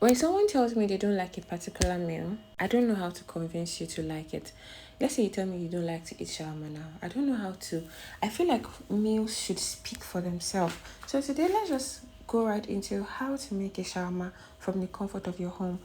When someone tells me they don't like a particular meal, I don't know how to convince you to like it. Let's say you tell me you don't like to eat shawarma now. I don't know how to. I feel like meals should speak for themselves. So today, let's just go right into how to make a shawarma from the comfort of your home.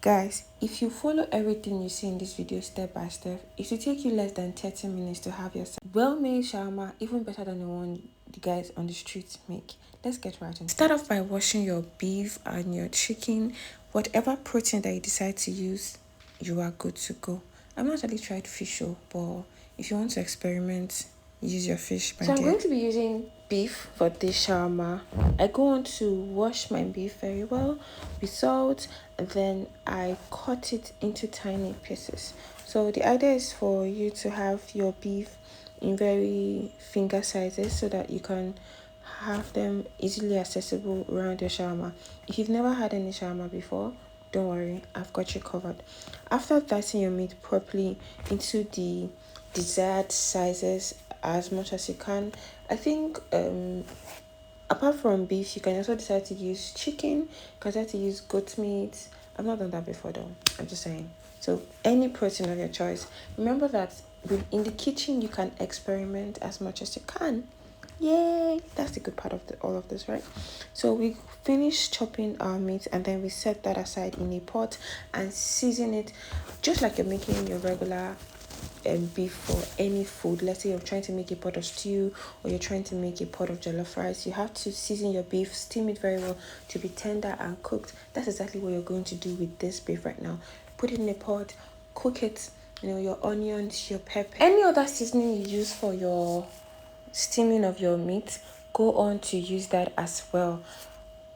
Guys, if you follow everything you see in this video step by step, it will take you less than 30 minutes to have your well-made shawarma, even better than the one the guys on the streets make. Let's get right into it. Start off by washing your beef and your chicken. Whatever protein that you decide to use, you are good to go. I've not actually tried fish, but if you want to experiment, use your fish. So I'm going to be using beef for this shawarma. I go on to wash my beef very well with salt, and then I cut it into tiny pieces. So the idea is for you to have your beef in very finger sizes so that you can have them easily accessible around your shawarma. If you've never had any shawarma before, don't worry, I've got you covered. After dicing your meat properly into the desired sizes as much as you can, I think apart from beef, you can also decide to use chicken, you can decide to use goat meat. I've not done that before though, I'm just saying. So any protein of your choice. Remember that in the kitchen you can experiment as much as you can. Yay, that's the good part of all of this, right? So we finish chopping our meat and then we set that aside in a pot and season it just like you're making your regular beef for any food. Let's say you're trying to make a pot of stew or you're trying to make a pot of jollof rice. You have to season your beef, steam it very well to be tender and cooked. That's exactly what you're going to do with this beef right now. Put it in a pot, cook it, your onions, your pepper, any other seasoning you use for your steaming of your meat, go on to use that as well.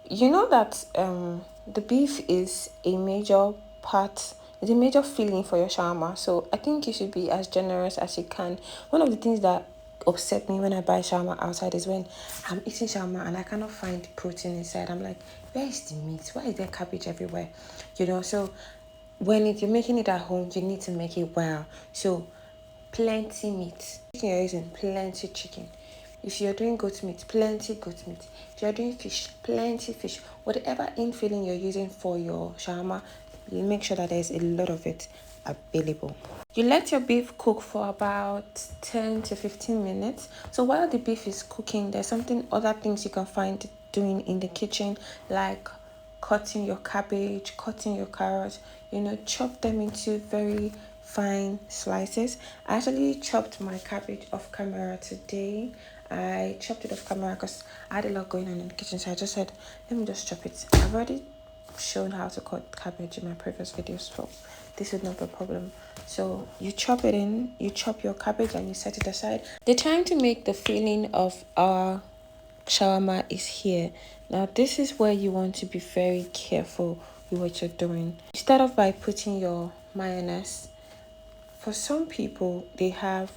You know that the beef is a major part, it's a major filling for your shawarma, so I think you should be as generous as you can. One of the things that upset me when I buy shawarma outside is when I'm eating shawarma and I cannot find protein inside. I'm like, where is the meat? Why is there cabbage everywhere? So when you're making it at home, you need to make it well. So plenty meat. Chicken you're using, plenty chicken. If you're doing goat meat, plenty goat meat. If you're doing fish, plenty fish. Whatever infilling you're using for your shawarma, make sure that there's a lot of it available. You let your beef cook for about 10 to 15 minutes. So while the beef is cooking, there's other things you can find doing in the kitchen, like cutting your cabbage, cutting your carrots, chop them into very fine slices. I actually chopped my cabbage off camera today. I chopped it off camera because I had a lot going on in the kitchen, so I just said, let me just chop it. I've already shown how to cut cabbage in my previous videos, so this would not be a problem. So you chop it in, you chop your cabbage and you set it aside. The time to make the filling of our shawarma is here. Now this is where you want to be very careful with what you're doing. You start off by putting your mayonnaise. For some people, they have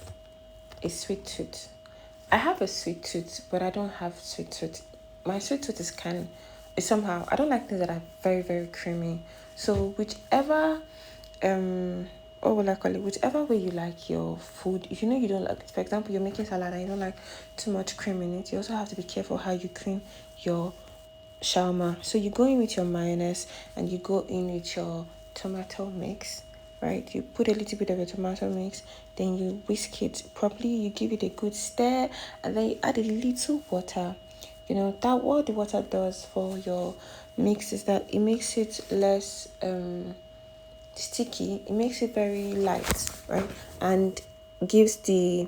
a sweet tooth. I have a sweet tooth, but I don't have sweet tooth. My sweet tooth is somehow, I don't like things that are very, very creamy. So whichever what will I call it? Whichever way you like your food, if you don't like, for example, you're making salad and you don't like too much cream in it, you also have to be careful how you cream your shawarma. So you go in with your mayonnaise and you go in with your tomato mix, right? You put a little bit of your tomato mix, then you whisk it properly, you give it a good stir, and then you add a little water. That what the water does for your mix is that it makes it less sticky, it makes it very light, right? And gives the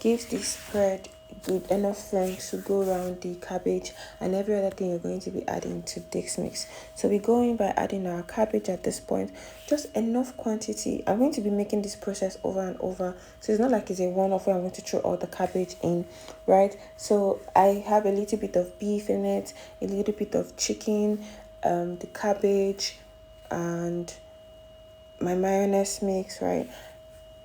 gives the spread good enough length to go around the cabbage and every other thing you're going to be adding to this mix. So we go in by adding our cabbage at this point, just enough quantity. I'm going to be making this process over and over, so it's not like it's a one-off where I'm going to throw all the cabbage in, right? So I have a little bit of beef in it, a little bit of chicken, the cabbage, and my mayonnaise mix, right?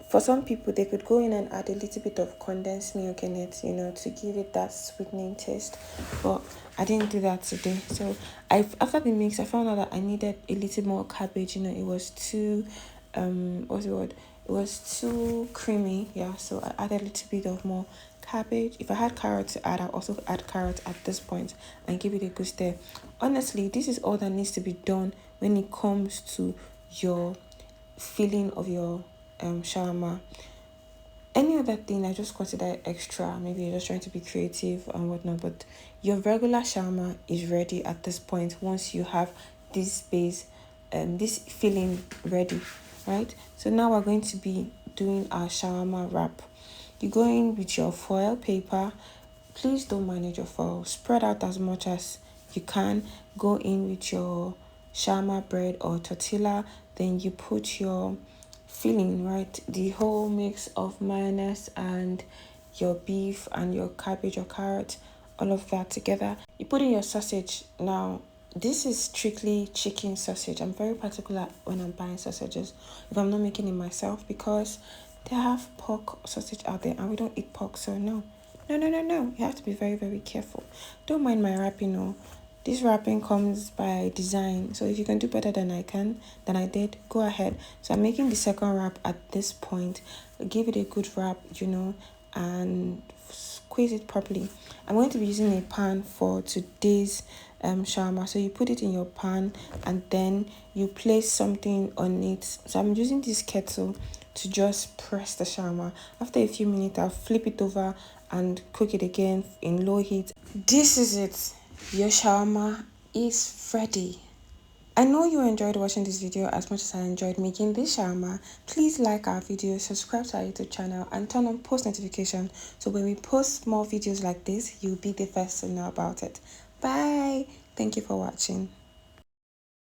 For some people, they could go in and add a little bit of condensed milk in it, to give it that sweetening taste. But I didn't do that today. So after the mix, I found out that I needed a little more cabbage. It was too, what's the word? It was too creamy, yeah. So I added a little bit of more cabbage. If I had carrot to add, I'll also add carrot at this point and give it a good stir. Honestly, this is all that needs to be done when it comes to your filling of your shawarma. Any other thing I just consider extra. Maybe you're just trying to be creative and whatnot, but your regular shawarma is ready at this point once you have this base, this filling ready, right? So now we're going to be doing our shawarma wrap. You go in with your foil paper. Please don't manage your foil. Spread out as much as you can. Go in with your shawarma bread or tortilla. Then you put your filling, right? The whole mix of mayonnaise and your beef and your cabbage or carrot, all of that together. You put in your sausage. Now, this is strictly chicken sausage. I'm very particular when I'm buying sausages if I'm not making it myself, because they have pork sausage out there and we don't eat pork, so no. No. You have to be very, very careful. Don't mind my wrapping, no. This wrapping comes by design, so if you can do better than I did, go ahead. So I'm making the second wrap at this point. Give it a good wrap, and squeeze it properly. I'm going to be using a pan for today's shawarma. So you put it in your pan and then you place something on it. So I'm using this kettle to just press the shawarma. After a few minutes, I'll flip it over and cook it again in low heat. This is it. Your shawarma is ready. I know you enjoyed watching this video as much as I enjoyed making this shawarma. Please like our video, subscribe to our YouTube channel, and turn on post notification so when we post more videos like this, you'll be the first to know about it. Bye. Thank you for watching.